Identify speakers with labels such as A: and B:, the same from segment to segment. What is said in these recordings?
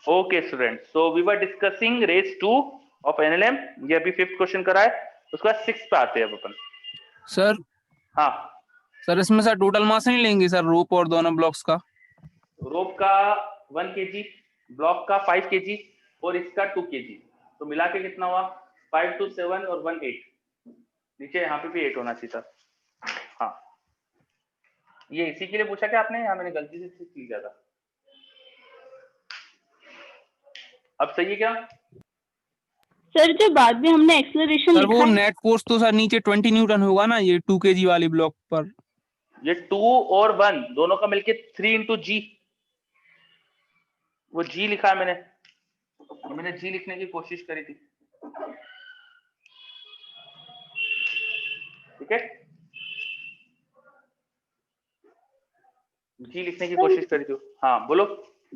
A: Okay student, so we were discussing race 2 of NLM. ये अभी 5th question करा है, उसके बाद 6th पे आते हैं अब अपन।
B: सर
A: हाँ
B: सर इसमें सर टोटल मास नहीं लेंगे सर रोप और दोनों ब्लॉक्स का?
A: रोप का 1 kg, ब्लॉक का 5 kg और इसका 2 kg, तो मिला के कितना हुआ? 5 2 7 और 1 8। नीचे यहाँ पे भी 8 होना चाहिए था। हाँ, ये इसी के लिए पूछा क्या आपने? यहाँ मैंने गलती से 6 लिखा था। अब सही है क्या
C: सर? जो बाद में हमने एक्सेलरेशन
B: सर
C: लिखा
B: वो
C: है,
B: नेट फोर्स तो सर नीचे 20 न्यूटन होगा ना, ये 2 kg वाली ब्लॉक पर?
A: ये 2 और 1 दोनों का मिलके 3 into g, वो g लिखा है मैंने g लिखने की कोशिश करी थी। ठीक है, g लिखने की कोशिश करी थी। हाँ बोलो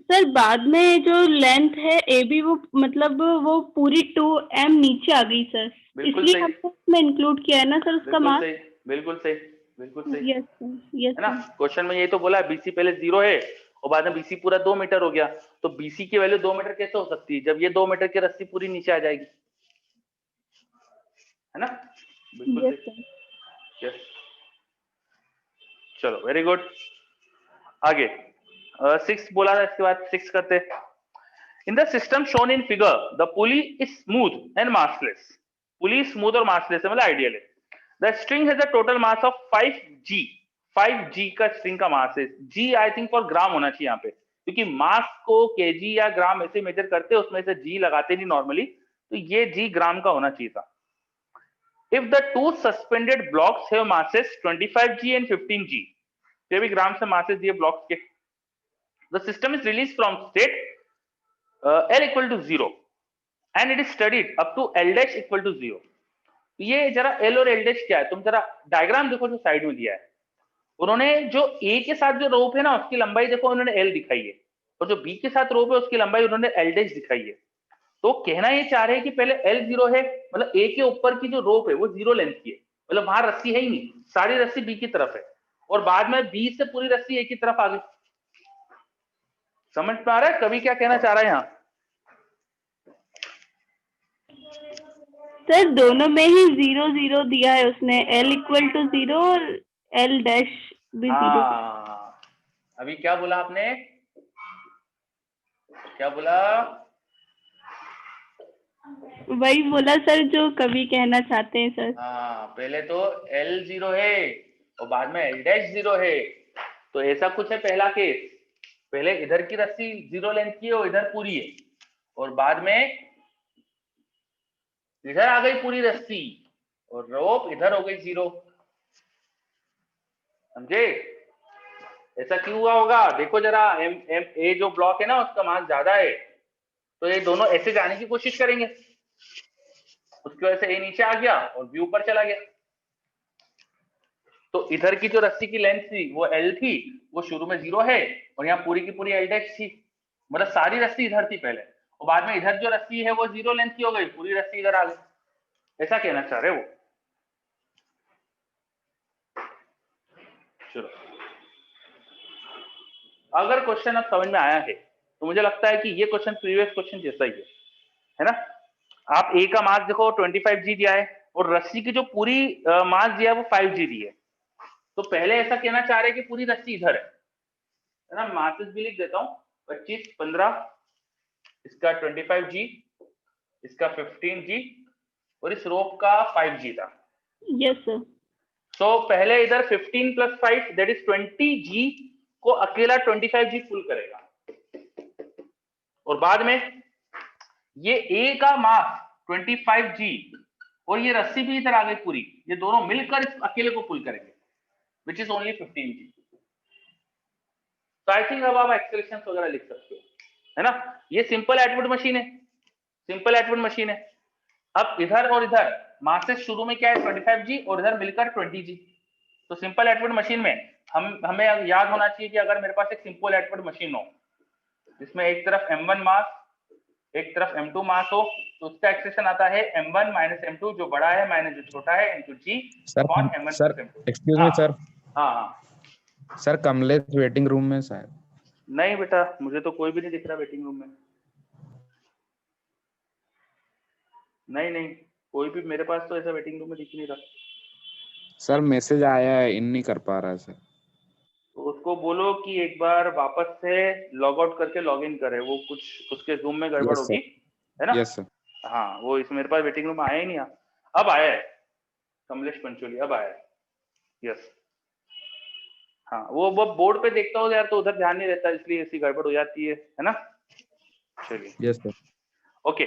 C: सर बाद में जो लेंथ है ए बी, वो मतलब वो पूरी 2m नीचे आ गई सर,
A: बिल्कुल
C: इसलिए
A: सही,
C: हमने इसमें इंक्लूड किया है ना सर उसका मास।
A: बिल्कुल सही, बिल्कुल सही
C: यस सर, यस
A: है ना।
C: सर।
A: क्वेश्चन में यही तो बोला, बीसी पहले 0 है और बाद में बीसी पूरा 2 मीटर हो गया, तो बीसी की वैल्यू 2 मीटर कैसे हो सकती है जब ये 2 मीटर की रस्सी पूरी नीचे आ जाएगी, है ना। बिल्कुल
C: यस
A: सही,
C: सर।
A: यस। चलो वेरी गुड, आगे 6 बोला था, इसके बाद 6 करते हैं। In the system shown in figure the pulley is smooth and massless. Pulley smooth और मासलेस है, मतलब आइडियल है। The string has a total mass of 5g। 5g का स्ट्रिंग का मास है। g आई थिंक फॉर ग्राम होना चाहिए यहाँ पे, क्योंकि मास को केजी या ग्राम ऐसे मेजर करते हैं, उसमें से g लगाते नहीं नॉर्मली, तो ये g ग्राम का होना चाहिए था। If the two suspended blocks have masses 25g and 15g, ये भी ग्राम से मासेस दिए ब्लॉक्स के। The system is release from state L equal to 0 and it is studied up to L dash equal to 0। ये जरा L और L dash क्या है, तुम जरा डायग्राम देखो जो साइड में दिया है। उन्होंने जो A के साथ जो रोप है ना उसकी लंबाई देखो, उन्होंने L दिखाई है, और जो B के साथ रोप है उसकी लंबाई उन्होंने L dash दिखाई है। तो कहना ये चाह रहे हैं कि पहले L 0 है, मतलब A के ऊपर की जो रोप है वो 0 लेंथ की है, मतलब वहां रस्सी है ही नहीं, सारी रस्सी B की तरफ है, और बाद में B से पूरी रस्सी A की तरफ आ गई। समझ में आ रहा है कभी क्या कहना चाह रहा है यहाँ?
C: सर दोनों में ही 0 0 दिया है उसने, L इक्वल टू 0 और L डैश भी 0।
A: हाँ, अभी क्या बोला आपने, क्या बोला?
C: वही बोला सर जो कभी कहना चाहते हैं सर।
A: हाँ, पहले तो L 0 है और बाद में L डैश 0 है, तो ऐसा कुछ है पहला केस। पहले इधर की रस्सी 0 लेंथ की है और इधर पूरी है, और बाद में इधर आ गई पूरी रस्सी और रोप इधर हो गई 0। समझे? ऐसा क्यों हुआ होगा? देखो जरा, एम एम ए जो ब्लॉक है ना उसका मास ज्यादा है, तो ये दोनों ऐसे जाने की कोशिश करेंगे, उसकी वजह से ए नीचे आ गया और बी ऊपर चला गया। तो इधर की जो रस्सी की लेंथ थी वो L थी, वो शुरू में 0 है, और यहाँ पूरी की पूरी L डैश थी, मतलब सारी रस्सी इधर थी पहले, और बाद में इधर जो रस्सी है वो 0 लेंथ की हो गई, पूरी रस्सी इधर आ गई। ऐसा कहना चाह रहे वो। चलो, अगर क्वेश्चन अब समझ में आया है तो मुझे लगता है कि ये क्वेश्चन प्रीवियस क्वेश्चन जैसा ही है ना। आप ए का मास देखो 25g दिया है, और रस्सी की जो पूरी मास दिया है वो 5g दी है, तो पहले ऐसा कहना चाह रहे हैं कि पूरी रस्सी इधर है ना। मासेस भी लिख देता हूँ, 25 15, इसका 25g, इसका 15g, और इस रोप का 5g था।
C: Yes sir.
A: सो पहले इधर 15 प्लस 5 दैट इज 20g को अकेला 25g फुल करेगा, और बाद में ये ए का मास 25g और ये रस्सी भी इधर आ गई पूरी, ये दोनों मिलकर इस अकेले को पुल करेंगे, विच इज ओनली 15g। तो आई थिंक अब आप एक्सेलरेशन वगैरह लिख सकते हो, है ना। ये सिंपल एटवुड मशीन है, सिंपल एटवुड मशीन है। अब इधर और इधर मासेस शुरू में क्या है 25g और इधर मिलकर 20g, तो सिंपल एटवुड मशीन में हमें याद होना चाहिए कि अगर मेरे पास एक सिंपल एटवुड मशीन हो जिसमें एक तरफ m1 मास एक तरफ m2 मास हो, तो उसका एक्सप्रेशन आता है m1 माइनस m2 जो बड़ा है माइनस जो छोटा है into g upon m1
D: sir
A: plus m2।
D: Excuse me sir.
A: हाँ हाँ
D: सर कमलेश वेटिंग रूम में शायद।
A: नहीं बेटा, मुझे तो कोई भी नहीं दिख रहा वेटिंग रूम में। नहीं नहीं, कोई भी मेरे पास तो ऐसा वेटिंग रूम में दिख नहीं रहा।
D: सर मैसेज आया है, इन नहीं कर पा रहा सर।
A: तो उसको बोलो कि एक बार वापस से लॉग आउट करके लॉग इन करे, वो कुछ उसके जूम में गड़बड़
D: Yes,
A: होगी,
D: sir.
A: है ना?
D: Yes sir.
A: हाँ, वो इस मेरे पास वेटिंग रूम आया ही नहीं। अब आया है कमलेश पंचोली, अब आया है। यस, हाँ, वो बोर्ड पे देखता हो यार तो उधर ध्यान नहीं रहता, इसलिए ऐसी गड़बड़ हो जाती है ना? चलिए,
D: yes sir.
A: Okay.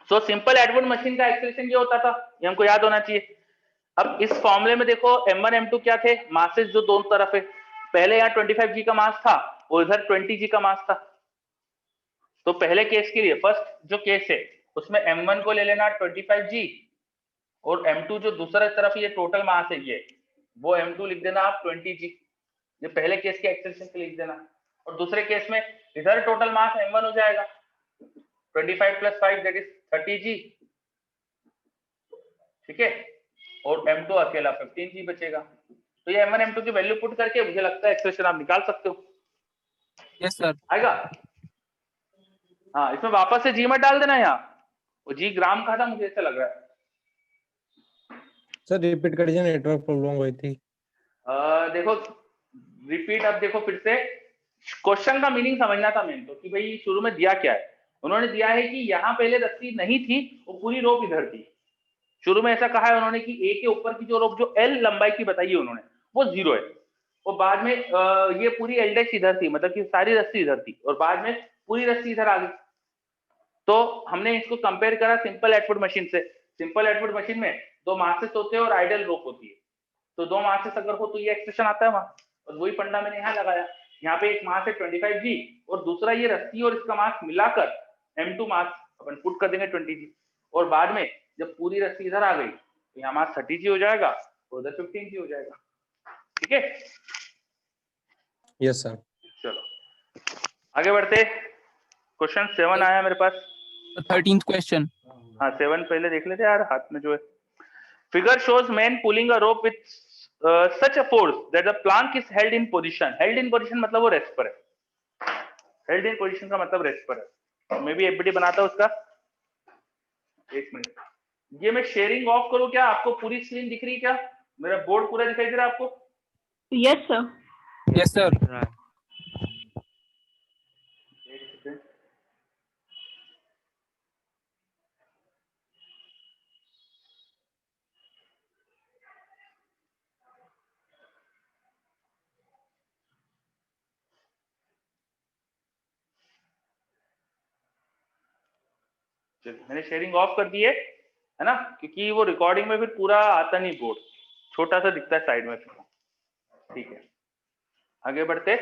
A: So simple Edward machine का एक्सप्रेशन ये होता था, ये हमको याद होना चाहिए। अब इस फॉर्मूले में देखो m1 m2 क्या थे, मासेस जो दोनों तरफ है। पहले यहाँ 25g का मास था और इधर 20g का मास था। तो पहले केस के लिए फर्स्ट जो केस है उसमें m1 को ले लेना 25g और m2 जो दूसरा तरफ ये टोटल मास है ये, वो m2 लिख देना आप 20g। ये पहले केस के एक्सप्रेशन से लिख देना। और दूसरे केस में इधर टोटल मास m1 हो जाएगा 25 + 5 दैट इज 30g, ठीक है, और m2 अकेला 15g बचेगा। तो ये m1 m2 की वैल्यू पुट करके मुझे लगता है एक्सप्रेशन आप निकाल सकते हो।
B: Yes sir.
A: आएगा? हाँ, इसमें वापस से जी मत डाल देना यहाँ, वो जी ग्राम का था मुझे ऐसा लग रहा है।
E: सर रिपीट कर दीजिए, नेटवर्क प्रॉब्लम हुई थी।
A: देखो रिपीट, अब देखो फिर से क्वेश्चन का मीनिंग समझना था मेन तो, कि भाई शुरू में दिया क्या है। उन्होंने दिया है कि यहाँ पहले रस्सी नहीं थी, वो पूरी रोप इधर थी। शुरू में ऐसा कहा है उन्होंने कि ए के ऊपर की जो रोप जो एल लंबाई की बताई है उन्होंने, वो 0 है। और बाद में ये पूरी एल डैश इधर थी, मतलब कि सारी रस्सी इधर थी, और बाद में पूरी रस्सी इधर आ गई। तो हमने इसको कंपेयर करा सिंपल एटवुड मशीन से। सिंपल एटवुड मशीन में 2 मासेस होते हैं और आइडल रोप होती है। तो 2 मासेस अगर हो तो ये एक्सप्रेशन आता है वहां, और वही फंडा मैंने यहाँ लगाया। यहाँ पे एक मास है 25g और दूसरा ये रस्सी और इसका मास मिलाकर m2 मास अपन पुट कर देंगे 20g। और बाद में जब पूरी रस्सी इधर आ गई तो यहाँ मास 30g हो जाएगा और उधर 15g हो जाएगा, ठीक है?
E: Yes sir.
A: चलो आगे बढ़ते। क्वेश्चन 7 आया मेरे पास।
B: 13th question.
A: हाँ 7 पहले देख लेते यार, हाथ में जो है। Figure shows man pulling a rope with such a force that the Planck is held in position. Held in position मतलब वो रेस्ट पर है। हेल्ड इन पोजीशन का मतलब रेस्ट पर है। मैं भी एफबीटी बनाता हूं उसका, एक मिनट। ये मैं शेयरिंग ऑफ करूं क्या? आपको पूरी स्क्रीन दिख रही है क्या? मेरा बोर्ड पूरा दिखाई दे रहा है आपको?
C: Yes sir.
B: Yes sir.
A: एक सेकंड। चलिए मैंने शेयरिंग ऑफ कर दी है ना, क्योंकि वो रिकॉर्डिंग में फिर पूरा आता नहीं, बोर्ड छोटा सा दिखता है साइड में फिर। ठीक है, आगे बढ़ते।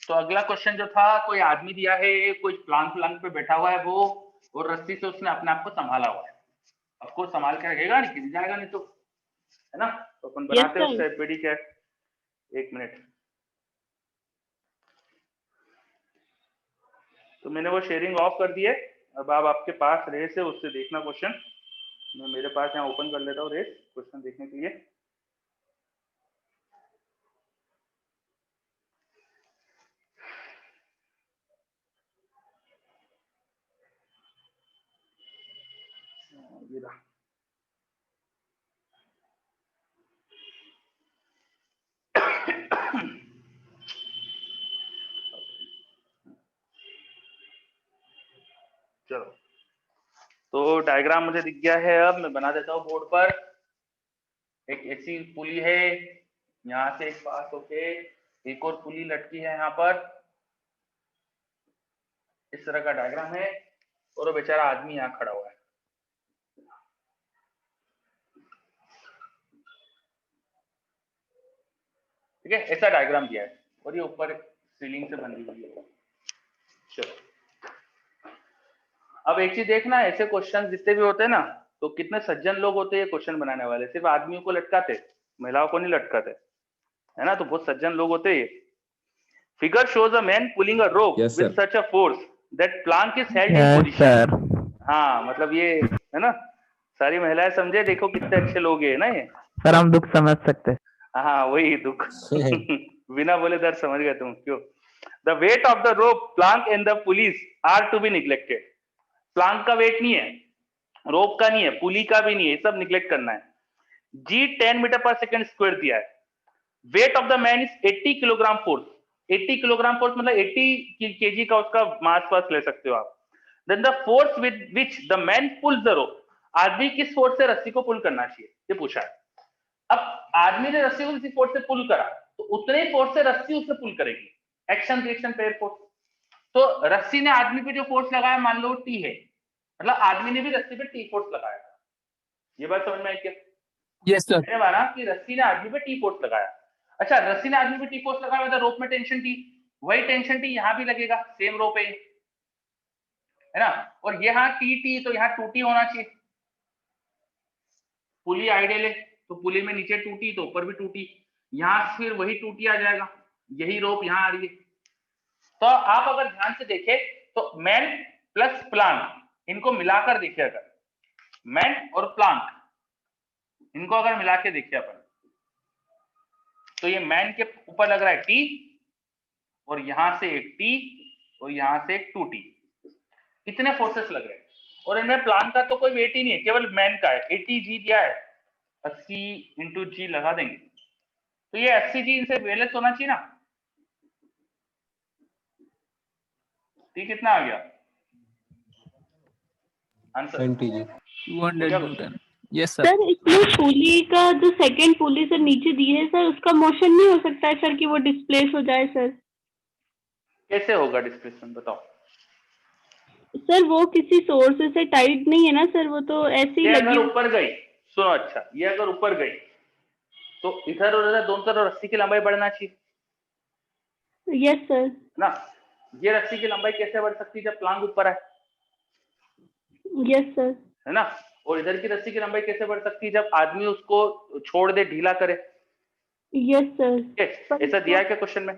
A: तो अगला क्वेश्चन जो था, कोई आदमी दिया है, कोई प्लांक पे बैठा हुआ है वो, और रस्सी से उसने अपने आप को संभाला हुआ है। आपको संभाल के रखेगा, नहीं गिर जाएगा नहीं तो, है ना? तो अपन बनाते हैं उसका एफबीडी क्या है। एक मिनट। तो मैंने वो शेयरिंग ऑफ कर दी है। अब आप आपके पास रेस है, उससे देखना क्वेश्चन। मैं मेरे पास यहाँ ओपन कर लेता हूँ रेस क्वेश्चन देखने के लिए। ये रहा। चलो, तो डायग्राम मुझे दिख गया है। अब मैं बना देता हूँ बोर्ड पर। एक ऐसी पुली है, यहाँ से एक पास होके एक और पुली लटकी है यहाँ पर, इस तरह का डायग्राम है, और वो बेचारा आदमी यहाँ खड़ा हुआ है। ठीक है, ऐसा डायग्राम दिया है, और ये ऊपर सीलिंग से बंधी हुई है। चलो, अब एक चीज देखना, ऐसे क्वेश्चन जितने भी होते हैं ना, तो कितने सज्जन लोग होते हैं ये क्वेश्चन बनाने वाले। सिर्फ आदमियों को लटकाते, महिलाओं को नहीं लटकाते, है ना? तो बहुत सज्जन लोग होते हैं। Figure shows a man pulling a rope
D: Yes,
A: with
D: sir.
A: Such a force that Planck is held in position. हाँ, मतलब ये है ना, सारी महिलाएं समझे, देखो कितने अच्छे लोग हैं ना ये।
F: सर हम दुख समझ सकते हैं।
A: हाँ वही दुख। बिना बोले दर्द समझ गए तुम, क्यों? The weight of the rope, plank and the pulleys are to be neglected. Plank का वेट नहीं है, रोप का नहीं है, पुली का भी नहीं है, सब निग्लेक्ट करना है। जी 10 मीटर पर सेकंड स्क्वायर दिया है। Wait of the man is 80 kilogram force. 80 kilogram force मतलब 80 केजी का उसका मास वास ले सकते हो आप। Then the force with which the man pulls the rope, आदमी किस फोर्स से रस्सी को पुल करना चाहिए, ये पूछा है। अब आदमी ने रस्सी को किसी फोर्स से पुल करा तो उतने ही फोर्स से रस्सी उससे पुल करेगी, एक्शन रिएक्शन पेयर फोर्स। तो रस्सी ने आदमी पे जो फोर्स लगाया मान लो टी है, मतलब आदमी ने भी रस्सी पे टी फोर्स लगाया। ये बात समझ में आई क्या?
B: Yes sir.
A: मैंने माना कि रस्सी ने आदमी पे टी फोर्स लगाया। अच्छा, रस्सी ने आदमी पे टी फोर्स लगाया था, रोप में टेंशन टी, वही टेंशन टी यहाँ भी लगेगा, सेम रोप है ना। और यहाँ टी तो यहाँ 2T होना चाहिए। पुली आइडियल है तो पुली में नीचे 2T तो ऊपर भी 2T, यहाँ फिर वही 2T आ जाएगा, यही रोप यहाँ आ रही है। तो आप अगर ध्यान से देखें तो मैन प्लस प्लांक इनको मिलाकर देखिए, अगर मैन और प्लांक इनको अगर मिला के देखिए अपन, तो ये मैन के ऊपर लग रहा है टी, और यहां से एक टी और यहां से एक 2T, कितने फोर्सेस लग रहे हैं। और इनमें प्लांक का तो कोई वेट ही नहीं है, केवल मैन का है। 80 जी दिया है, 80 इंटू जी लगा देंगे तो ये 80 जी इनसे वेलेस होना चाहिए ना। टी कितना आ गया आंसर?
E: 20 जी।
B: 200 न्यूटन। Yes sir.
C: सर इसमें पुली का जो सेकंड पुली सर नीचे दी है सर, उसका मोशन नहीं हो सकता है सर कि वो डिस्प्लेस हो जाए सर?
A: कैसे होगा डिस्प्लेसमेंट बताओ?
C: सर वो किसी सोर्स से टाइट नहीं है ना सर, वो तो ऐसे ही
A: ये अगर
C: लगी।
A: ऊपर गई, सुनो, अच्छा ये अगर ऊपर गई तो इधर और इधर दोनों तरफ रस्सी की लंबाई बढ़ना चाहिए
C: यस सर।
A: ना। ये रस्सी की लंबाई कैसे बढ़ सकती है जब प्लांक ऊपर है
C: यस सर।
A: है ना। और इधर की रस्सी की लंबाई कैसे बढ़ सकती है जब आदमी उसको छोड़ दे, ढीला करे।
C: Yes sir.
A: ऐसा दिया है क्या क्वेश्चन में?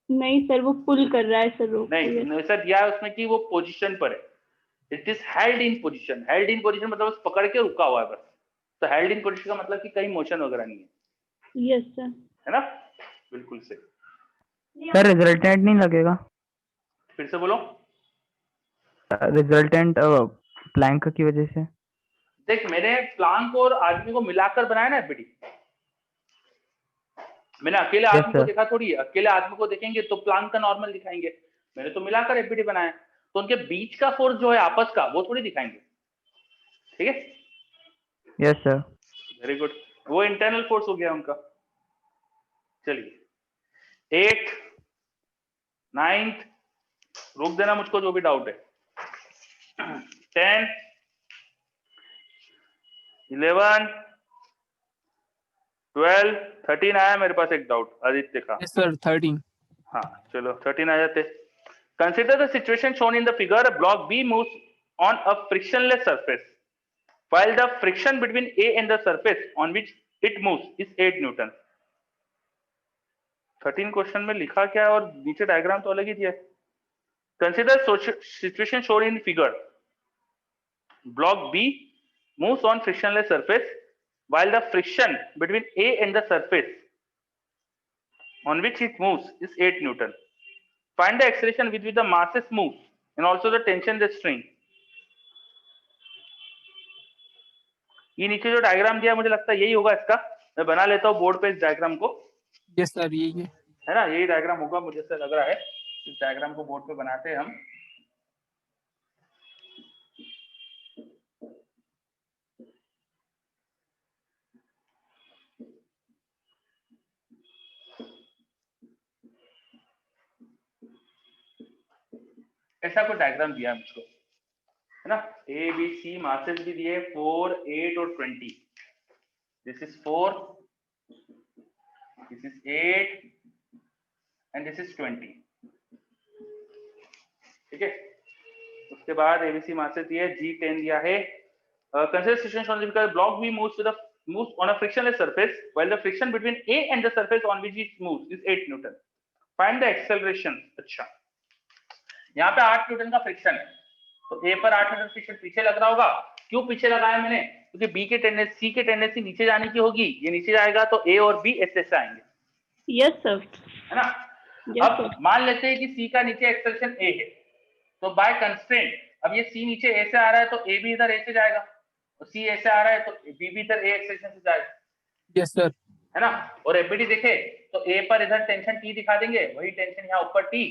C: नहीं सर, वो पुल कर रहा है सर रोप को।
A: नहीं, ऐसा दिया है उसमें कि वो पोजीशन पर है। It is held in position. Held in position मतलब बस पकड़ के रुका हुआ है बस। तो हेल्ड इन पोजीशन का मतलब कि कहीं मोशन वगैरह नहीं है।
C: Yes sir.
A: है ना, बिल्कुल सही।
F: सर रिजल्टेंट नहीं लगेगा?
A: फिर से बोलो।
F: रिजल्टेंट प्लैंक की वजह से।
A: देख, मैंने प्लांक और आदमी को मिलाकर बनाया ना एफबीडी। मैंने अकेले आदमी को देखा थोड़ी है। अकेले आदमी को देखेंगे तो प्लांक का नॉर्मल दिखाएंगे, मैंने तो मिलाकर एफबीडी बनाया। तो उनके बीच का फोर्स जो है आपस का, वो थोड़ी दिखाएंगे। ठीक है?
F: Yes sir.
A: Very good. वो इंटरनल फोर्स हो गया उनका। चलिए 8, 9, रोक देना मुझको जो भी डाउट है। 10, 11, 12, 13 आया मेरे पास एक डाउट आदित्य का।
B: Yes sir 13।
A: हाँ चलो 13 आ जाते। Consider the situation shown in the figure, block B moves on a frictionless surface while the friction between A and the surface on which it moves is 8 Newton। 13 question में लिखा क्या है और नीचे डायग्राम तो अलग ही दिया है। Consider situation shown in figure, block B moves on frictionless surface while the friction between A and the surface on which it moves is 8 Newton। Find the acceleration with which the masses move and also the tension restraint। ये नीचे जो diagram दिया मुझे लगता है यही होगा इसका। मैं बना लेता हूँ बोर्ड पे इस डायग्राम को।
B: यस सर यही
A: है ना, यही डायग्राम होगा मुझे ऐसा लग रहा है। इस डायग्राम को बोर्ड पे बनाते हैं हम। ऐसा कोई डायग्राम दिया है मुझको, है ना। ए बी सी मासेस भी दिए 4, 8 और 20। This is 4, this is 8 and this is 20। ठीक है, उसके बाद एबीसी मासेस दिए, G10 दिया है। Consider situation on the block B moves on a frictionless surface while the friction between A and the surface on which it moves is 8 Newton। Find the acceleration। अच्छा, यहाँ पे 8 Newton का friction है, तो A पर 8 Newton friction पीछे लग रहा होगा। क्यों पीछे लगाया मैंने? क्योंकि B के टेंडेंसी, C के टेंडेंसी नीचे जाने की होगी। ये नीचे जाएगा तो A और B ऐसे ऐसे आएंगे।
C: Yes sir.
A: है ना।
C: Yes,
A: अब
C: sir.
A: मान लेते हैं कि सी का नीचे एक्सेलेरेशन ए है, तो बाय कंस्ट्रेंट अब ये सी नीचे ए से आ रहा है तो ए भी इधर ए से जाएगा, तो सी ए से आ रहा है तो बी भी इधर ए एक्सेलेरेशन से जाएगा,
B: यस सर।
A: है ना। और एफबीडी देखे तो ए पर इधर टेंशन टी दिखा देंगे, वही टेंशन यहाँ ऊपर टी,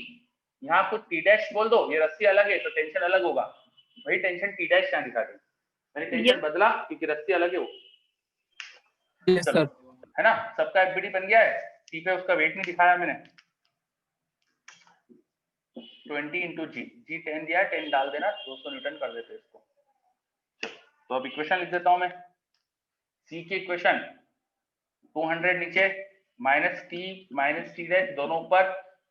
A: यहाँ कुछ टी डैश बोल दो, ये रस्सी अलग है तो टेंशन अलग होगा, वही टेंशन टी डैश यहाँ दिखा देंगे। मैंने टेंशन बदला क्योंकि रस्सी अलग है वो,
B: यस सर।
A: है ना। सबका एफबीडी बन गया है, टी पे उसका वेट नहीं दिखाया मैंने, 20 इंटू जी, जी 10 दिया है, 10 डाल देना, 200 न्यूटन कर देते इसको। तो अब इक्वेशन लिख देता हूं मैं, सी की इक्वेशन 200 नीचे माइनस टी डैश दोनों ऊपर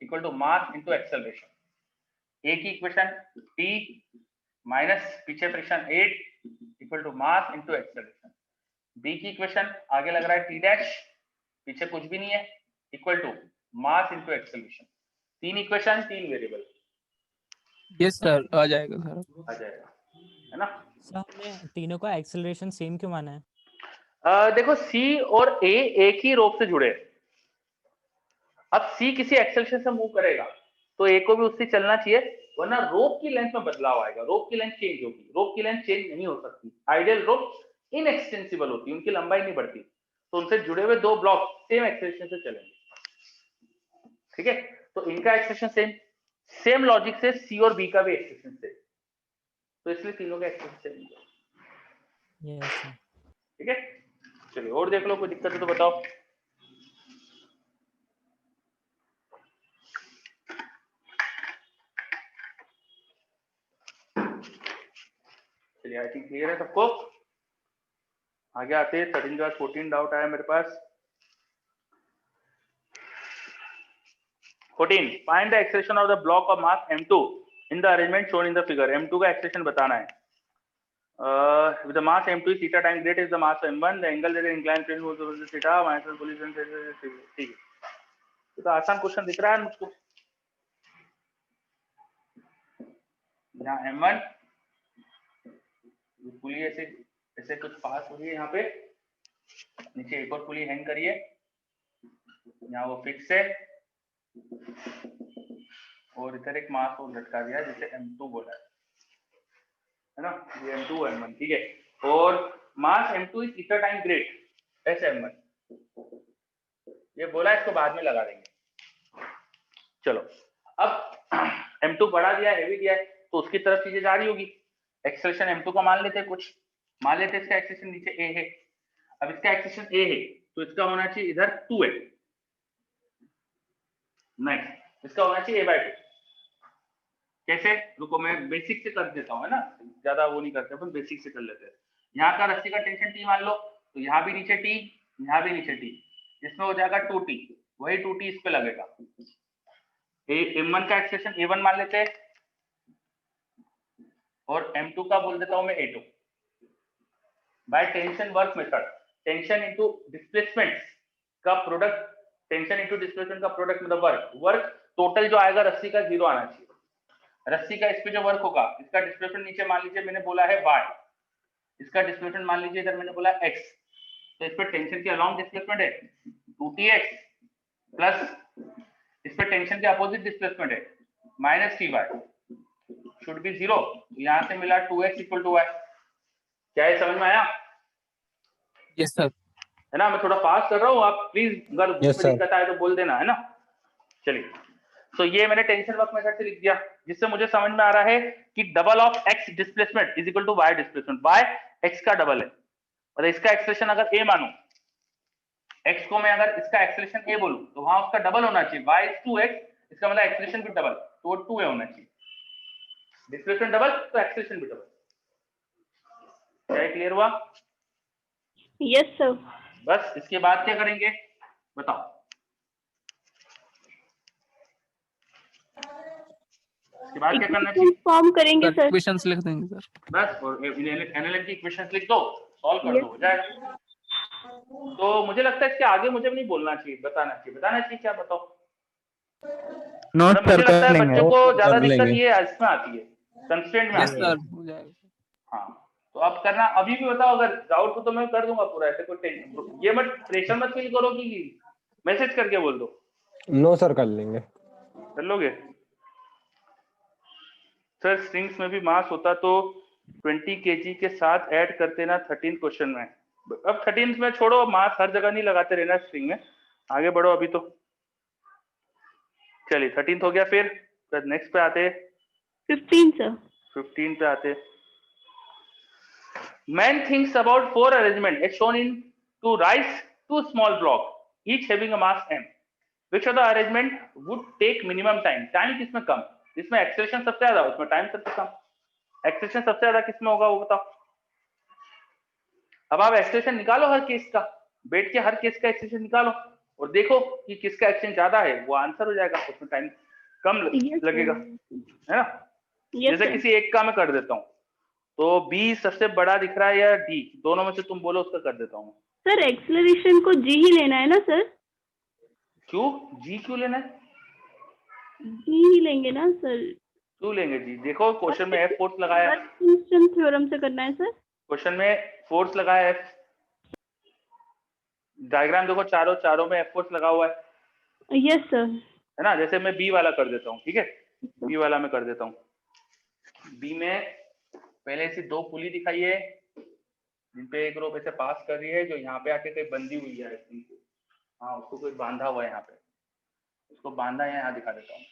A: equal to mass into acceleration. A की इक्वेशन टी माइनस पीछे friction 8 equal to mass into acceleration. B की इक्वेशन आगे लग रहा है टी डैश, पीछे कुछ भी नहीं है, equal to mass into acceleration. 3 equation 3 variable.
B: Yes sir, आ जाएगा सर,
A: आ जाएगा, है ना।
G: सर हमने तीनों का एक्सेलरेशन सेम क्यों माना है?
A: देखो सी और ए एक ही रोप से जुड़े, अब सी किसी एक्सेलरेशन से मूव करेगा तो ए को भी उससे चलना चाहिए, वरना रोप की लेंथ में बदलाव आएगा, रोप की लेंथ चेंज होगी, रोप की लेंथ चेंज नहीं हो सकती, आइडियल रोप इनएक्सटेंसिबल होती है, उनकी लंबाई नहीं बढ़ती, तो उनसे जुड़े हुए दो ब्लॉक सेम एक्सेलरेशन से चलेंगे, ठीक है। तो इनका एक्सेलरेशन सेम लॉजिक से सी और बी का भी एक्सेलरेशन सेम, तो इसलिए तीनों का एक्सेलरेशन सेम।
G: Yes sir.
A: ठीक है, चलिए और देख लो, कोई दिक्कत है तो बताओ। चलिए आई थिंक क्लियर है सबको। आगे आते हैं 13 क्लास 14 डाउट आया मेरे पास। 14 find the acceleration of the block of mass m2 in the arrangement shown in the figure. m2 का एक्सेलरेशन बताना है। with the mass m2 is theta times greater is the mass m1, the angle that is inclined plane was the theta minus the position, ठीक है। तो आसान question दिख रहा है मुझको, यहाँ m1 पुली ऐसे कुछ पास हो रही है, यहाँ पे नीचे एक और पुली हैंग करिए, यहाँ वो फिक्स है और इधर एक मास और लटका दिया जिसे m2 बोला है ना, ये m2 m1, ठीक है। और मास m2 is theta time great S m1, ये बोला, इसको बाद में लगा देंगे। चलो अब m2 बढ़ा दिया, हैवी दिया है, तो उसकी तरफ चीजें जा रही होगी। एक्सेलरेशन m2 का मान लेते हैं, कुछ मान लेते हैं, इसका एक्सेलरेशन नीचे a है, अब इसका एक्सेलरेशन a है तो इसका होना चाहिए इधर 2 है, नेक्स्ट इसका होना चाहिए a/2। कैसे, रुको मैं बेसिक से कर देता हूँ, है ना, ज्यादा वो नहीं करते अपन, बेसिक से कर लेते हैं। यहाँ का रस्सी का टेंशन T मान लो, तो यहाँ भी नीचे T, यहाँ भी नीचे T, इसमें हो जाएगा 2T, वही 2T इस पे लगेगा। m1 का एक्सेलरेशन a1 मान लेते हैं और m2 का बोल देता हूँ मैं a2। By tension work method, tension into displacement का प्रोडक्ट, टेंशन इंटू डिस्प्लेसमेंट का प्रोडक्ट मतलब वर्क टोटल जो आएगा रस्सी का 0 आना चाहिए। रस्सी का इस पे जो वर्क होगा, इसका डिस्प्लेसमेंट नीचे मान लीजिए मैंने बोला है y, इसका डिस्प्लेसमेंट मान लीजिए इधर मैंने बोला x, तो इस पे टेंशन के अलोंग डिस्प्लेसमेंट है 2tx प्लस इस पे टेंशन के अपोजिट डिस्प्लेसमेंट है -ty, शुड बी 0। यहाँ से मिला 2x इक्वल टू y। क्या ये समझ में आया?
B: Yes sir.
A: है ना, मैं थोड़ा फास्ट कर रहा हूँ, आप प्लीज अगर
E: Yes,
A: कुछ
E: sir.
A: दिक्कत आए तो बोल देना, है ना। चलिए, तो ये मैंने टेंशन वर्क मेथड से लिख दिया, जिससे मुझे समझ में आ रहा है कि double of x displacement is equal to y displacement. y x का डबल है, और इसका एक्सेलरेशन अगर a मानूं, x को मैं अगर इसका एक्सेलरेशन a बोलूं तो वहां उसका डबल होना चाहिए, y is 2x, इसका मतलब एक्सेलरेशन भी डबल, तो वो 2a होना चाहिए। डिस्प्लेसमेंट डबल तो एक्सेलरेशन भी डबल। क्या क्लियर हुआ?
C: Yes sir.
A: बस इसके बाद क्या करेंगे बताओ? इसके बाद क्या करना चाहिए?
C: फॉर्म करेंगे सर।
B: इक्वेशंस लिख देंगे सर।
A: बस, और एनालिटिक की इक्वेशंस लिख दो, सॉल्व कर दो, हो जाएगा। तो मुझे लगता है इसके आगे मुझे भी नहीं बोलना चाहिए, बताना चाहिए, क्या बताओ?
F: नोट
A: मुझे
F: सर
A: लगता
F: कर
A: है
F: लेंगे।
A: बच्चों को ज्यादा
E: कर
A: दिक्कत
E: लेंगे।
A: ये इसमें आती है, कंस्ट्रेंट में
B: यस
A: आती है।
B: सर, हो जाएगा।
A: हाँ, तो अब करना, अभी भी बताओ, अगर डाउट हो तो मैं कर दूंगा पूरा, ऐसे कोई टेंशन, ये मत प्रेशर मत फील करो कि मैसेज करके बोल दो।
E: नो सर कर लेंगे।
A: कर लोगे? सर स्ट्रिंग्स में भी मास होता तो 20 kg के साथ ऐड करते ना 13 क्वेश्चन में। अब 13 में छोड़ो, मास हर जगह नहीं लगाते रहना स्ट्रिंग में, आगे बढ़ो अभी तो। चलिए 13 हो गया, फिर नेक्स्ट पे आते
C: 15 सर।
A: 15 पे आते। Man thinks about 4 arrangement as shown in to rise 2 small block each having a mass m. Which of the arrangement would take minimum time? Time किसमें कम? जिसमें एक्सेलरेशन सबसे ज्यादा, उसमें टाइम सबसे कम। एक्सेलरेशन सबसे ज्यादा किसमें होगा वो बताओ। अब आप एक्सेलरेशन निकालो हर केस का, बैठ के हर केस का एक्सेलरेशन निकालो और देखो कि किसका एक्सेलरेशन ज्यादा है, वो आंसर हो जाएगा, उसमें टाइम कम लगेगा, है ना। जैसे किसी एक का मैं कर देता हूँ, तो बी सबसे बड़ा दिख रहा है या डी, दोनों में से तुम बोलो, उसका कर देता हूँ।
C: सर एक्सेलरेशन को जी ही लेना है ना सर?
A: क्यों जी क्यों लेना है?
C: जी ही लेंगे ना सर?
A: क्यों लेंगे जी? देखो क्वेश्चन में एफ फोर्स लगाया है,
C: इंस्टेंट थ्योरम से करना है सर।
A: क्वेश्चन में फोर्स लगाया है, डायग्राम देखो, चारों में एफ फोर्स लगा हुआ है।
C: Yes sir.
A: है ना। जैसे मैं बी वाला कर देता हूँ, ठीक है, बी वाला मैं कर देता हूँ। बी में पहले ऐसी 2 पुली दिखाई है जिन पे एक रोप ऐसे पास कर रही है, जो यहाँ पे आके कहीं बंधी हुई है। हाँ, उसको कोई बांधा हुआ है यहाँ पे, उसको बांधा है, यहाँ दिखा देता हूँ।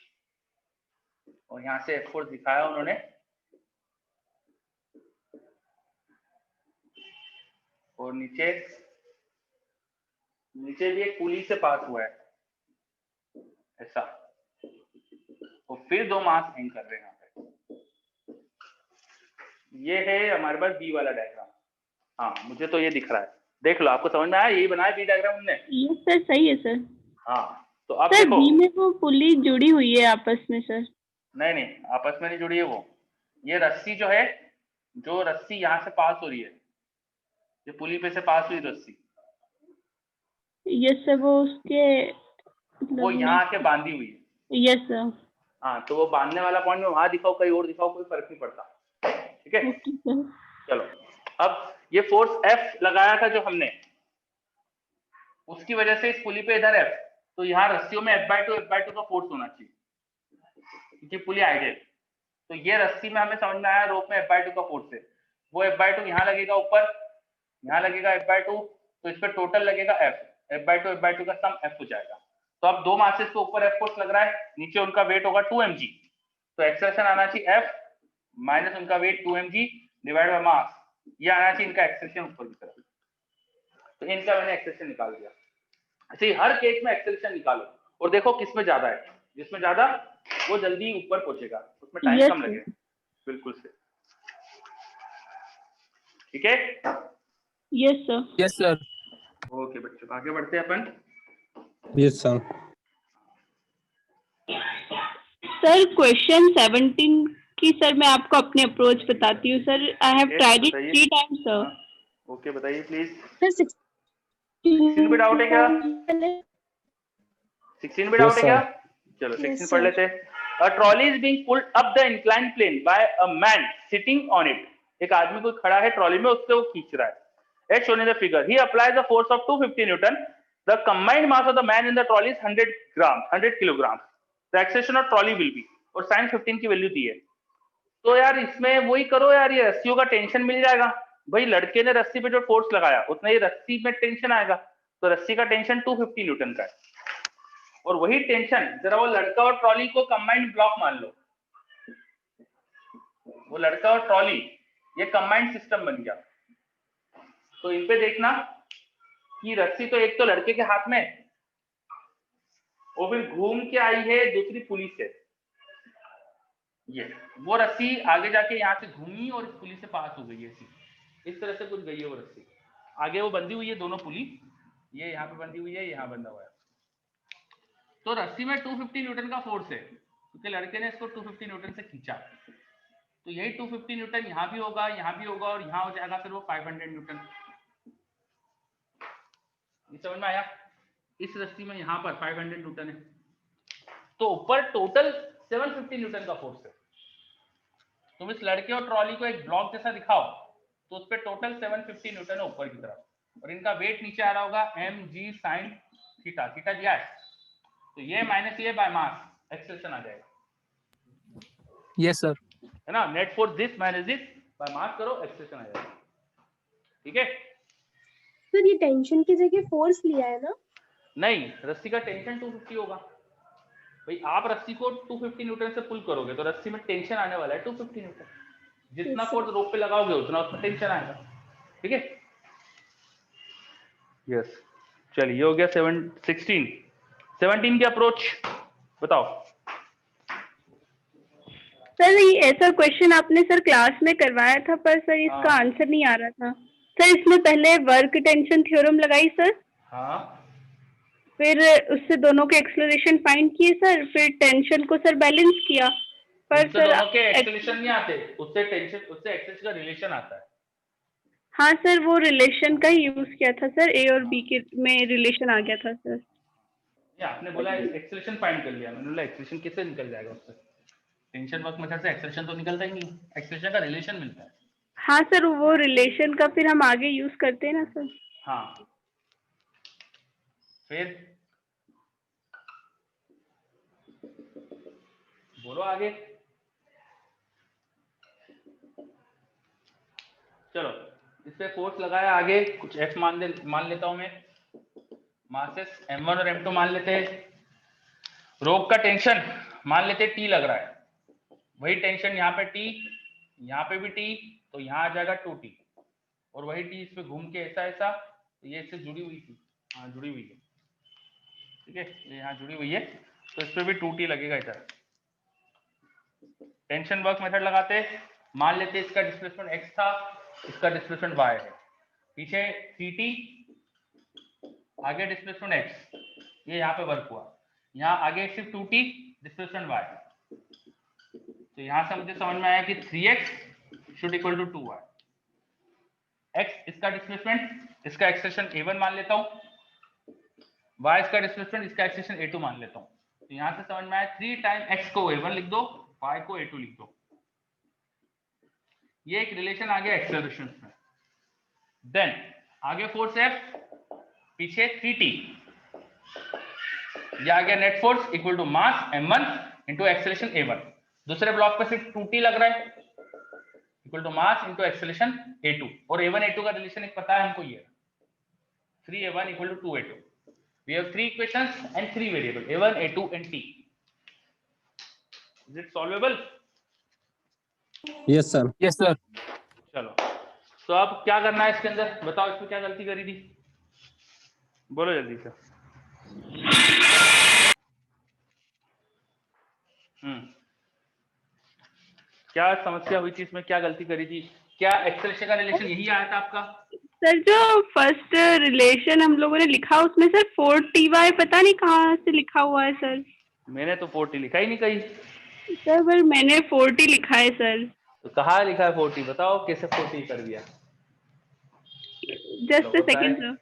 A: और यहाँ से एफ फोर्स दिखाया उन्होंने, और नीचे भी एक पुली से पास हुआ है ऐसा, और फिर 2 मास हैंग कर रहे हैं यहाँ पे। ये है हमारे पास बी वाला डायग्राम। हाँ, मुझे तो ये दिख रहा है, देख लो, आपको समझ में आया? यही बनाया बी डायग्राम हमने।
C: यस सर, सही है सर।
A: हाँ, तो अब
C: सर
A: देखो,
C: बी में वो पुली जुड़ी हुई है आपस में सर।
A: नहीं, आपस में नहीं जुड़ी है वो। ये रस्सी जो है, जो रस्सी यहाँ से पास हो रही है, ये पुली पे से पास हुई रस्सी,
C: यस सर, वो उसके
A: वो यहाँ आके बांधी हुई है।
C: Yes sir.
A: हाँ, तो वो बांधने वाला पॉइंट में वहां दिखाओ, कहीं और दिखाओ, कोई फर्क नहीं पड़ता, ठीक है।
C: Okay sir.
A: चलो, अब ये फोर्स एफ लगाया था जो हमने, उसकी वजह से इस पुली पे इधर एफ, तो यहाँ रस्सियों में F/2 का फोर्स होना चाहिए, क्योंकि पुली आइडियल। तो ये रस्सी में हमें समझ में आया, रोप में F/2 का फोर्स है, वो F/2 यहाँ लगेगा ऊपर, यहाँ लगेगा F/2, तो इस पर टोटल लगेगा F/2 का सम F हो जाएगा। तो अब 2 मासेस के ऊपर F फोर्स लग रहा है, नीचे उनका वेट होगा 2 mg, तो एक्सेलरेशन आना चाहिए F माइनस उनका weight 2 mg divide by mass, ये आना चाहिए इनका एक्सेलरेशन ऊपर की तरफ। तो इनका मैंने एक्सेलरेशन निकाल दिया। ऐसे ही हर केस में एक्सेलरेशन निकालो और देखो किसमें ज्यादा है, जिसमें ज्यादा वो जल्दी ऊपर पहुंचेगा, उसमें टाइम कम लगेगा। बिल्कुल से, ठीक है।
C: Yes sir.
B: Yes sir.
A: Okay बच्चों, आगे बढ़ते हैं अपन।
E: Yes sir.
C: सर क्वेश्चन 17 की सर मैं आपको अपने अप्रोच बताती हूँ sir. I have tried it 3 times sir.
A: Okay, बताइए प्लीज।
C: सर
A: 16 भी डाउट है क्या? 16 भी डाउट है क्या? चलो 16 पढ़ लेते हैं। A trolley is being pulled up the inclined plane by a man sitting on it. एक आदमी कोई खड़ा है ट्रॉली में, उससे वो खींच रहा है। As shown in the figure, he applies a force of 250 Newton. The combined mass of the man in the trolley is 100 kilograms. The acceleration of trolley will be, और sin 15 की वैल्यू दी है। तो यार इसमें वही करो यार, ये रस्सियों का टेंशन मिल जाएगा भाई। लड़के ने रस्सी पे जो फोर्स लगाया उतना ही रस्सी में टेंशन आएगा, तो रस्सी का टेंशन 250 न्यूटन का है। और वही टेंशन, जरा वो लड़का और ट्रॉली को कंबाइंड ब्लॉक मान लो, वो लड़का और ट्रॉली ये कंबाइंड सिस्टम बन गया। तो इन पे देखना कि रस्सी तो एक तो लड़के के हाथ में, और फिर घूम के आई है दूसरी पुली से। ये वो रस्सी आगे जाके यहाँ से घूमी और इस पुली से पास हो गई है, इस तरह से कुछ गई है वो रस्सी। आगे वो बंधी हुई है दोनों पुली, ये यहाँ पे बंधी हुई है, यहाँ बंधा हुआ है। तो रस्सी में 250 न्यूटन का फोर्स है, क्योंकि लड़के ने इसको 250 न्यूटन से खींचा। तो यही 250 न्यूटन यहाँ भी होगा, यहाँ भी होगा, और यहाँ हो जाएगा फिर वो 500 न्यूटन। ये समझ में आया? इस रस्सी में यहाँ पर 500 न्यूटन है, तो ऊपर टोटल 750 न्यूटन का फोर्स है। तुम इस लड़के और ट्रॉली को एक ब्लॉक जैसा दिखाओ, तो उस पर टोटल 750 न्यूटन है ऊपर की तरफ, और इनका वेट नीचे आ रहा होगा mg sin थीटा, थीटा दिया है, तो ये माइनस ये बाय मास एक्सेलरेशन आ जाएगा,
B: यस सर।
A: है ना। Net force this minus this by mass करो, एक्सेलरेशन आ जाएगा, ठीक है।
H: सर ये टेंशन की जगह फोर्स लिया है ना?
A: नहीं, रस्सी का टेंशन 250 होगा भाई। आप रस्सी को 250 न्यूटन से पुल करोगे तो रस्सी में टेंशन आने वाला है 250 न्यूटन। जितना फोर्स रोप पे लगाओगे उतना उसमें टेंशन आएगा, ठीक है। यस, चलिए ये हो गया 16। 17 की अप्रोच बताओ।
C: सर ये ऐसा क्वेश्चन आपने सर क्लास में करवाया था, पर सर इसका आंसर नहीं आ रहा था सर। इसमें पहले वर्क टेंशन थ्योरम लगाई सर,
A: हाँ,
C: फिर उससे दोनों के एक्सेलरेशन फाइंड किए सर, फिर टेंशन को सर बैलेंस किया, पर
A: उससे
C: सर
A: दोनों के एक्सेलरेशन नहीं आते, उससे टेंशन, उससे एक्सेलरेशन का रिलेशन आता है।
C: हाँ सर वो रिलेशन का ही यूज किया था सर, ए और बी के में रिलेशन आ गया था सर।
A: ये आपने बोला एक्सेलरेशन फाइंड कर लिया, मैंने बोला एक्सेलरेशन कैसे निकल जाएगा उससे। टेंशन वर्क मेथड से एक्सेलरेशन तो निकलता ही नहीं, एक्सेलरेशन का रिलेशन मिलता है।
C: हाँ सर वो रिलेशन का फिर हम आगे यूज करते हैं ना सर।
A: हाँ, फिर बोलो आगे। चलो इस पे फोर्स लगाया, आगे कुछ F मान लेता हूं मैं, मासेस M1 और M2 मान लेते हैं। रोप का टेंशन मान लेते T लग रहा है, वही टेंशन यहाँ पे T, यहाँ पे भी T, तो यहाँ आ जाएगा 2T, और वही T इस पे घूम के ऐसा ऐसा, तो ये इससे जुड़ी हुई थी, हाँ जुड़ी हुई है, ठीक है, ये यहाँ जुड़ी हुई है, तो इस पे भी 2T लगेगा इधर। टेंशन वर्क मेथड लगाते, मान लेते इसका डिस्प्लेसमेंट x था, इसका डिस्प्लेसमेंट y है, पीछे 3T, आगे डिस्प्लेसमेंट x, ये यहाँ पे वर्क हुआ, यहाँ आगे सिर्फ 2T, डिस्प्लेसमेंट y। तो यहाँ से मुझे समझ में आया कि 3x should equal to 2y। x इसका डिस्प्लेसमेंट, इसका एक्सेलरेशन a1 मान लेता हूँ, y इसका डिस्प्लेसमेंट, इसका एक्सेलरेशन a2 मान लेता हूँ। तो यहाँ से समझ में आया 3 टाइम x को a1 लिख दो, y को a2 लिख दो। ये एक रिलेशन आ गया एक्सेलरेशन में। देन आगे फोर्स F, पीछे 3T, ये आ गया net force equal to mass m1 into acceleration a1। दूसरे ब्लॉक पे सिर्फ 2T लग रहा है, equal to mass into acceleration a2, और a1 a2 का रिलेशन एक पता है हमको, ये 3a1 equal to 2a2। We have 3 equations and 3 variables, a1, a2 and t. Is it solvable?
E: Yes sir.
B: Yes sir.
A: चलो, तो अब क्या करना है इसके अंदर, बताओ इसमें क्या गलती करी थी, बोलो जल्दी से। क्या समस्या हुई थी इसमें, क्या गलती करी थी, क्या एक्सेलरेशन का रिलेशन यही आया था आपका?
C: सर जो फर्स्ट रिलेशन हम लोगों ने लिखा उसमें सर 4ty पता नहीं कहाँ से लिखा हुआ है सर।
A: मैंने तो 40 लिखा ही नहीं कहीं
C: सर, पर मैंने 40 लिखा है सर।
A: तो कहाँ लिखा है 40, बताओ कैसे 40 कर दिया।
C: Just a second sir.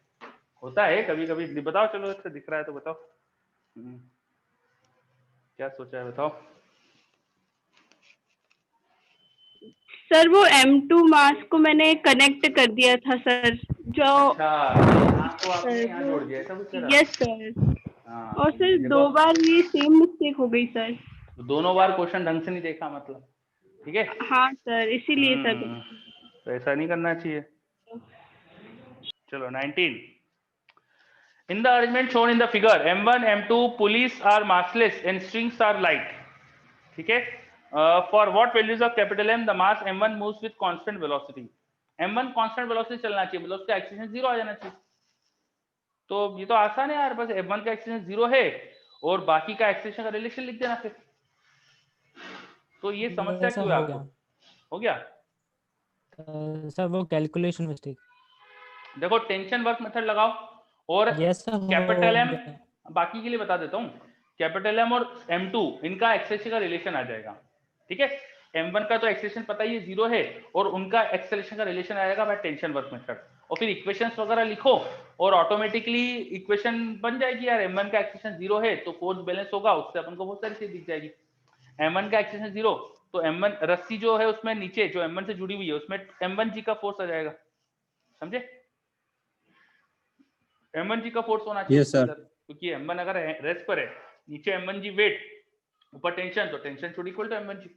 A: होता है कभी कभी, बताओ चलो, अच्छा दिख रहा है तो बताओ। क्या सोचा है बताओ।
C: सर वो M2 मास को मैंने कनेक्ट कर दिया था सर, जो
A: तो आपने यहाँ जोड़ दिया, ऐसा कुछ करा?
C: Yes sir.
A: हाँ,
C: और सर
A: देखो,
C: 2 बार ये सेम मिस्टेक हो गई सर।
A: तो दोनों बार क्वेश्चन ढंग से नहीं देखा मतलब, ठीक है।
C: हाँ सर इसीलिए सर।
A: तो ऐसा नहीं करना चाहिए। चलो 19। In the arrangement shown in the figure, M1, M2 pulleys are massless and strings are light. ठीक है। For what values of capital M the mass M1 moves with constant velocity? M1 constant velocity चलना चाहिए, मतलब उसका acceleration 0 आ जाना चाहिए। तो ये तो आसान है यार, बस M1 का एक्सेलरेशन 0 है और बाकी का एक्सेलरेशन का रिलेशन लिख देना फिर। तो ये समस्या क्यों है आपको? हो गया?
G: सर वो कैलकुलेशन मिस्टेक।
A: देखो टेंशन वर्क मेथड लगाओ और कैपिटल एम, बाकी के लिए बता देता हूँ, कैपिटल एम और M2 इनका एक्सेलरेशन का रिलेशन आ जाएगा, ठीक है। M1 का तो एक्सेलरेशन पता ही है 0 है, और उनका एक्सेलरेशन का रिलेशन आएगा बाय टेंशन वर्क मेथड, और फिर इक्वेशंस वगैरह लिखो और ऑटोमेटिकली इक्वेशन बन जाएगी यार। M1 का एक्सेलरेशन 0 है तो फोर्स बैलेंस होगा, उससे अपन को बहुत सारी चीज दिख जाएगी। M1 का एक्सेलरेशन 0 तो M1 रस्सी जो है उसमें नीचे जो M1 से जुड़ी हुई है उसमें M1G का फोर्स आ जाएगा, समझे। M1G का फोर्स होना चाहिए
E: Yes, sir.
A: क्योंकि M1 अगर रेस्ट पर है, नीचे M1G वेट, ऊपर टेंशन, तो tension should equal to m1g।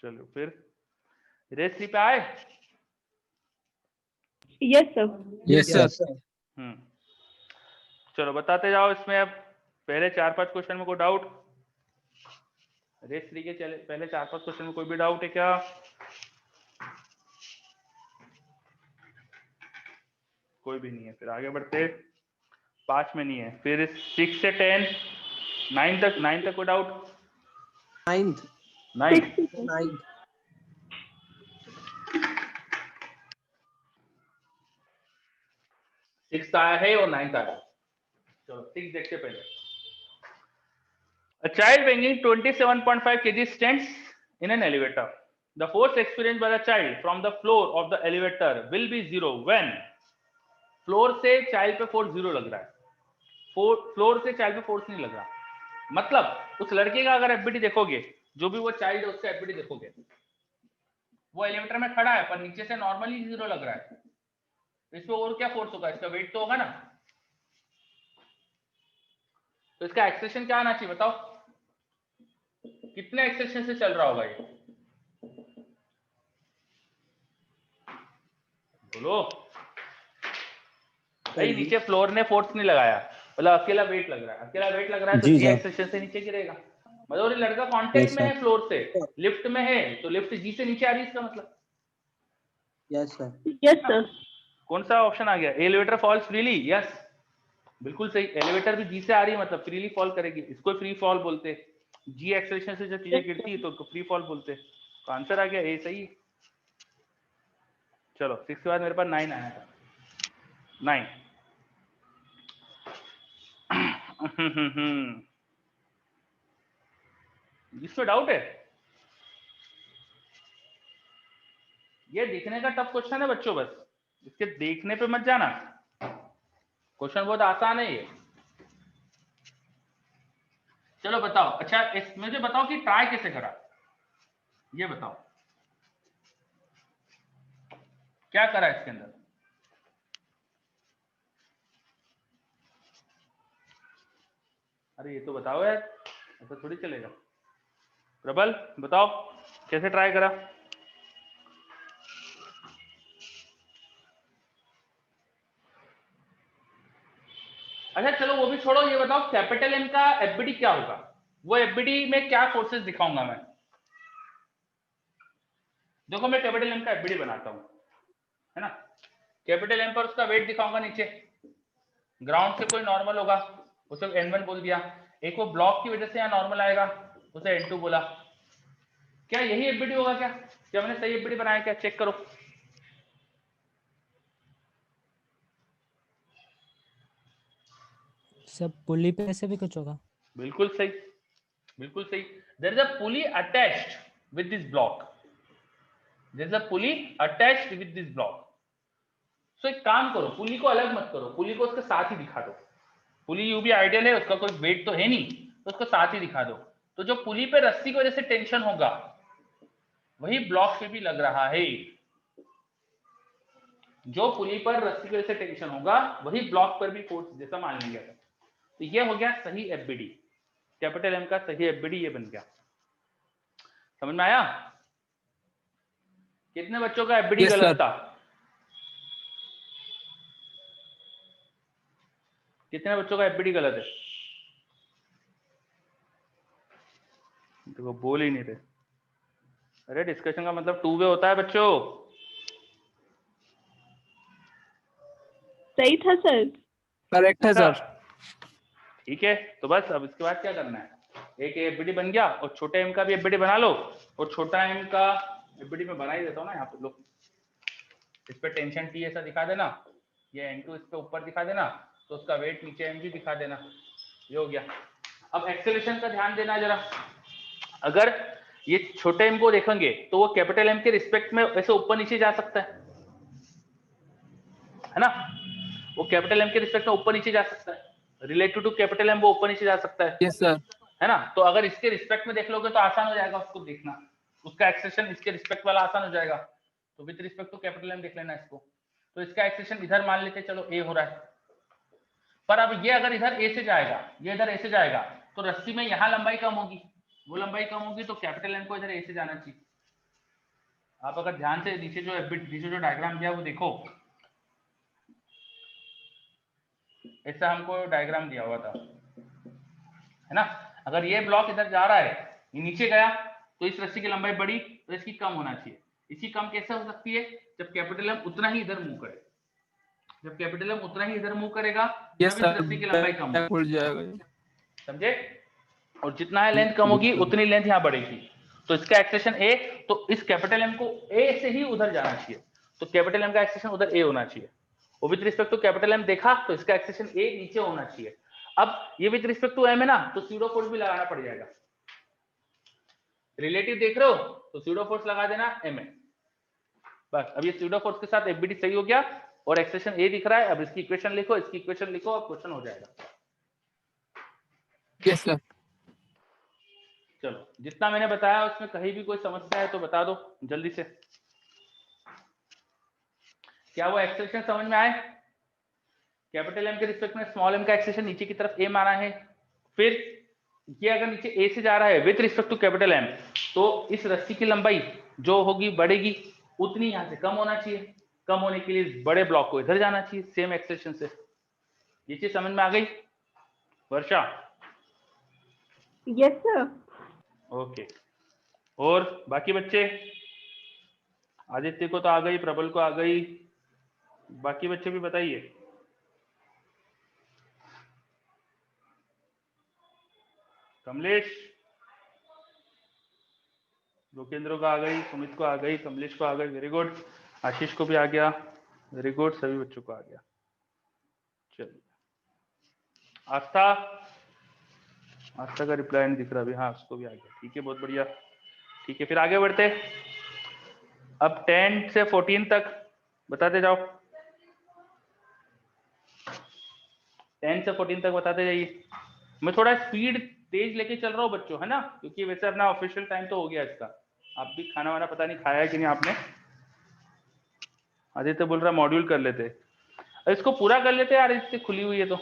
A: चलो फिर रेस 3 पे आए।
C: Yes sir.
B: Yes sir.
A: चलो बताते जाओ इसमें। अब पहले 4-5 क्वेश्चन में कोई डाउट? रेस 3 के चले पहले 4-5 क्वेश्चन में कोई भी डाउट है क्या? कोई भी नहीं है, फिर आगे बढ़ते। 5 में नहीं है, फिर 6 से 10 9 तक कोई डाउट?
F: 9th
A: 9 6 आया है और 9 आया। चलो 6 देखते पहले। A child weighing 27.5 kg stands in an elevator. The force experienced by the child from the floor of the elevator will be 0 when floor से चाइल्ड पे फोर्स 0 लग रहा है, फ्लोर से चाइल्ड पे फोर्स नहीं लग रहा। मतलब उस लड़के का अगर एफबीडी देखोगे, जो भी वो चाइल्ड है उसका एफबीडी देखोगे, वो एलिवेटर में खड़ा है पर नीचे से नॉर्मली 0 लग रहा है। इस पे और क्या फोर्स होगा? इसका वेट तो होगा ना। तो इसका एक्सेलेरेशन क्या आना चाहिए बताओ? कितने एक्सेलेरेशन से चल रहा होगा ये? बोलो भाई। नीचे फ्लोर ने फोर्स नहीं लगाया, मतलब अकेला वेट लग रहा है। अकेला वेट लग रहा है तो जी एक्सेलेरेशन से नीचे गिरेगा। मतलब ये लड़का कांटेक्ट में है फ्लोर से, लिफ्ट में है तो लिफ्ट जी से नीचे आ रही है, इसका मतलब।
F: Yes sir.
C: Yes sir.
A: कौन सा ऑप्शन आ गया? Elevator falls freely. यस बिल्कुल सही। एलिवेटर भी जी से आ रही है मतलब फ्रीली फॉल करेगी, इसको फ्री फॉल बोलते हैं। जी एक्सेलेरेशन से जब चीजें गिरती है तो फ्री फॉल बोलते हैं। तो आंसर आ गया ए सही। चलो 6 के बाद मेरे पास 9 आया था। 9 इसमें डाउट है? ये देखने का टफ क्वेश्चन है बच्चों, बस इसके देखने पे मत जाना। क्वेश्चन बहुत आसान है ये। चलो बताओ। अच्छा मुझे बताओ कि ट्राई कैसे करा, ये बताओ क्या करा इसके अंदर। अरे ये तो बताओ यार, ऐसा थोड़ी चलेगा। प्रबल बताओ कैसे ट्राई करा। अच्छा चलो वो भी छोड़ो, ये बताओ कैपिटल एम का एफबीडी क्या होगा? वो एफबीडी में क्या फोर्सेस दिखाऊंगा मैं। देखो मैं कैपिटल एम का एफबीडी बनाता हूं, है ना। कैपिटल एम पर उसका वेट दिखाऊंगा नीचे, ग्राउंड से कोई नॉर्मल होगा उसे n1 बोल दिया। एक वो ब्लॉक की वजह से यहाँ नॉर्मल आएगा उसे n2 बोला। क्या यही एफबीडी होगा? क्या मैंने सही एफबीडी बनाया? क्या चेक करो।
G: सब पुली पे से भी कुछ होगा।
A: बिल्कुल सही, बिल्कुल सही। There is a pulley attached with this block, there is a pulley attached with this block. So एक काम करो, पुली को अलग मत करो, पुली को उसके साथ ही दिखा दो। पुली यू भी आइडियल है, उसका कोई वेट तो है नहीं, तो उसको साथ ही दिखा दो। तो जो पुली पे रस्सी की वजह से टेंशन होगा वही ब्लॉक पे भी लग रहा है। जो पुली पर रस्सी की वजह से टेंशन होगा वही ब्लॉक पर भी फोर्स जैसा मान लिया था। तो ये हो गया सही एफबीडी, कैपिटल एम का सही एफबीडी ये बन गया। समझ में आया? कितने बच्चों का एफबीडी
B: Yes,
A: गलत
B: sir.
A: था? कितने बच्चों का एफबीडी गलत है? देखो बोल ही नहीं रहे। अरे डिस्कशन का मतलब 2 वे होता है बच्चों।
C: सही था सर।
B: करेक्ट है सर।
A: ठीक है, तो बस अब इसके बाद क्या करना है, एक एफबीडी बन गया और छोटे एम का भी एफबीडी बना लो। और छोटा एम का एफबीडी में बना ही देता हूँ ना यहाँ पे। लो इस पे टेंशन टी ऐसा दिखा देना, ये n2 इस पे ऊपर दिखा देना, तो उसका वेट नीचे mg दिखा देना। ये हो गया। अब एक्सेलेरेशन का ध्यान देना जरा। अगर ये छोटे एम को देखेंगे तो वो कैपिटल एम के रिस्पेक्ट में ऐसे ऊपर नीचे जा सकता है ना। वो कैपिटल एम के रिस्पेक्ट में ऊपर नीचे जा सकता है, रिलेटेड टू कैपिटल एम वो ऊपर नीचे जा सकता है।
B: Yes sir.
A: है ना। तो अगर इसके रिस्पेक्ट में देख लोगे तो आसान हो जाएगा उसको देखना, उसका एक्सेलेरेशन इसके रिस्पेक्ट वाला आसान हो जाएगा। तो with respect to capital M देख लेना इसको। तो इसका एक्सेलेरेशन इधर मान लेते चलो ए हो रहा है, पर अब ये अगर इधर ए से जाएगा, ये इधर ए से जाएगा, तो रस्सी में यहाँ लंबाई कम होगी, वो लंबाई कम होगी, तो कैपिटल एम को इधर ए से जाना चाहिए। आप अगर ध्यान से नीचे जो डायग्राम दिया वो देखो, ऐसा हमको डायग्राम दिया हुआ था, है ना। अगर ये ब्लॉक इधर जा रहा है, ये नीचे गया, तो इस रस्सी की लंबाई बढ़ी, तो इसकी कम होना चाहिए। इसकी कम कैसे हो सकती है? जब कैपिटल एम उतना ही इधर मूव करे, जब कैपिटल एम उतना ही इधर मूव करेगा, तब इस रस्सी की लंबाई कम
B: उड़ जाएगा,
A: समझे। और जितना है लेंथ कम होगी उतनी लेंथ यहाँ बढ़ेगी। तो इसका एक्सटेंशन ए, तो इस कैपिटल एम को ए से ही उधर जाना चाहिए, तो कैपिटल एम का एक्सटेंशन उधर ए होना चाहिए। और with respect to capital M देखा, तो इसका एक्सटेंशन ए नीचे होना चाहिए। अब ये विद रिस्पेक्ट टू एम है ना, तो स्यूडो फोर्स भी लगाना पड़ जाएगा। रिलेटिव देख रहे हो, तो स्यूडो फोर्स लगा देना एम है, बस। अब ये स्यूडो फोर्स के साथ एफबीडी सही हो गया और एक्सटेंशन ए दिख रहा है। अब इसकी इक्वेशन लिखो, इसकी इक्वेशन लिखो, अब क्वेश्चन हो जाएगा।
B: Yes sir.
A: चलो, जितना मैंने बताया उसमें कहीं भी कोई समस्या है तो बता दो जल्दी से। क्या वो एक्सप्रेशन समझ में आए? कैपिटल एम के रिस्पेक्ट में स्मॉल एम का एक्सप्रेशन नीचे की तरफ ए माना है, फिर ये अगर नीचे ए से जा रहा है with respect to capital M, तो इस रस्सी की लंबाई जो होगी बढ़ेगी, उतनी यहां से कम होना चाहिए। कम होने के लिए बड़े ब्लॉक को इधर जाना चाहिए सेम एक्सप्रेशन से। ये चीज समझ में आ गई वर्षा?
C: Yes sir.
A: ओके, और बाकी बच्चे? आदित्य को तो आ गई, प्रबल को आ गई, बाकी बच्चे भी बताइए। कमलेश, लोकेंद्र को आ गई, सुमित को आ गई, कमलेश को आ गई, वेरी गुड। आशीष को भी आ गया, वेरी गुड, सभी बच्चों को आ गया। चलिए, आस्था, आस्था का रिप्लाई नहीं दिख रहा अभी, हाँ उसको भी आ गया, ठीक है, बहुत बढ़िया। ठीक है, फिर आगे बढ़ते। अब 10 से 14 तक बताते जाओ, 10 से 14 तक बताते जाइए। मैं थोड़ा स्पीड तेज लेके चल रहा हूँ बच्चों, है ना, क्योंकि वैसे अपना ऑफिशियल टाइम तो हो गया इसका। आप भी खाना वाना पता नहीं खाया है कि नहीं आपने। आदित्य बोल रहा मॉड्यूल कर लेते, अब इसको पूरा कर लेते यार, इससे खुली हुई है तो।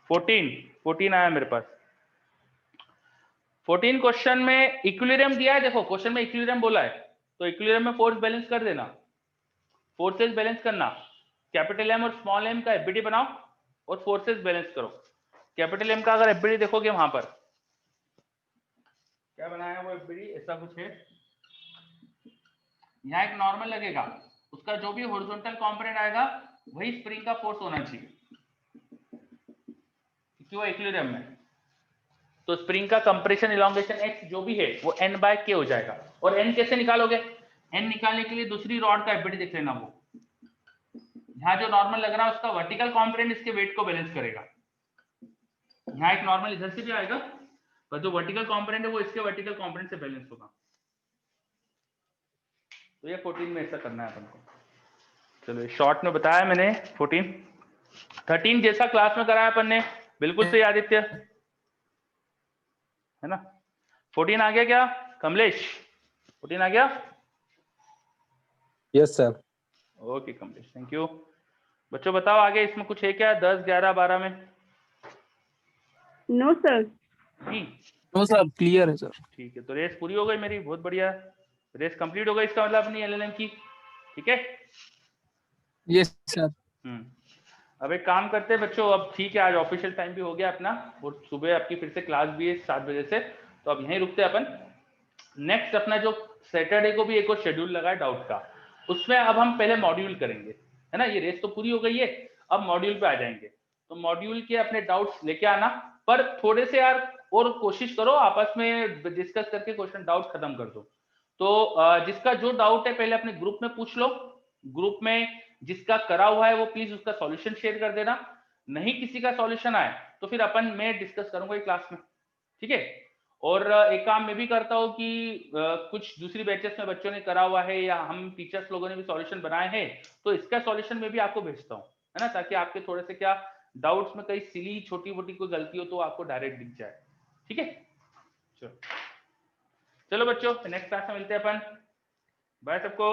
A: 14 आया मेरे पास। 14 क्वेश्चन में इक्विलिब्रियम दिया है, देखो क्वेश्चन में इक्विलिब्रियम बोला है, तो इक्विलिब्रियम में फोर्स बैलेंस कर देना, फोर्सेस बैलेंस करना। कैपिटल एम और स्मॉल एम का एफबीडी बनाओ और फोर्सेस बैलेंस करो। कैपिटल एम का अगर एफबीडी देखोगे वहां पर क्या बनाया वो एफबीडी, ऐसा कुछ है। यहाँ एक नॉर्मल लगेगा, उसका जो भी हॉरिजॉन्टल कंपोनेंट आएगा वही स्प्रिंग का फोर्स होना चाहिए, क्योंकि वो इक्विलिब्रियम में। तो स्प्रिंग का कंप्रेशन इलॉन्गेशन एक्स जो भी है वो n बाय k हो जाएगा। और n कैसे निकालोगे? n निकालने के लिए दूसरी रॉड का एफबीडी देख लेना, वो यहाँ जो नॉर्मल लग रहा है उसका वर्टिकल कंपोनेंट इसके वेट को बैलेंस करेगा। यहाँ एक नॉर्मल इधर से भी आएगा, पर जो वर्टिकल कंपोनेंट है वो इसके वर्टिकल कंपोनेंट से बैलेंस होगा। तो ये 14 में ऐसा करना है अपन को। चलो शॉर्ट में बताया मैंने 14। 13 जैसा क्लास में कराया अपन ने, बिल्कुल सही आदित्य, है ना। 14 आ गया क्या कमलेश? 14 आ गया?
E: Yes sir.
A: Okay Kamlesh, thank you. बच्चों बताओ आगे इसमें कुछ है क्या 10, 11, 12 में?
C: No sir.
A: नहीं,
B: नो सर, क्लियर है सर।
A: ठीक है, तो रेस पूरी हो गई मेरी, बहुत बढ़िया, रेस कंप्लीट हो गई, इसका मतलब अपनी एलएलएम की। ठीक है,
B: यस सर।
A: अब एक काम करते हैं बच्चों, अब ठीक है आज ऑफिशियल टाइम भी हो गया अपना, और सुबह आपकी फिर से क्लास भी है 7 बजे से, तो अब यहीं रुकते हैं अपन। नेक्स्ट अपना जो सैटरडे को भी एक और शेड्यूल लगा है डाउट का, उसमें अब हम पहले मॉड्यूल करेंगे, है ना। ये रेस तो पूरी हो गई है, अब मॉड्यूल पे आ जाएंगे। तो मॉड्यूल के अपने डाउट्स लेके आना, पर थोड़े से यार और कोशिश करो आपस में डिस्कस करके क्वेश्चन डाउट खत्म कर दो। तो जिसका जो डाउट है पहले अपने ग्रुप में पूछ लो, ग्रुप में जिसका करा हुआ है वो प्लीज उसका सॉल्यूशन शेयर कर देना। नहीं किसी का सॉल्यूशन आए तो फिर अपन मैं डिस्कस करूंगा क्लास में, ठीक है। और एक काम मैं भी करता हूँ कि कुछ दूसरी बैचेस में बच्चों ने करा हुआ है या हम टीचर्स लोगों ने भी सॉल्यूशन बनाए हैं, तो इसका सॉल्यूशन मैं भी आपको भेजता हूँ, है ना, ताकि आपके थोड़े से क्या डाउट्स में कई सिली छोटी मोटी कोई गलती हो तो आपको डायरेक्ट दिख जाए, ठीक है। चलो बच्चों नेक्स्ट क्लास में मिलते हैं अपन, बाय सबको।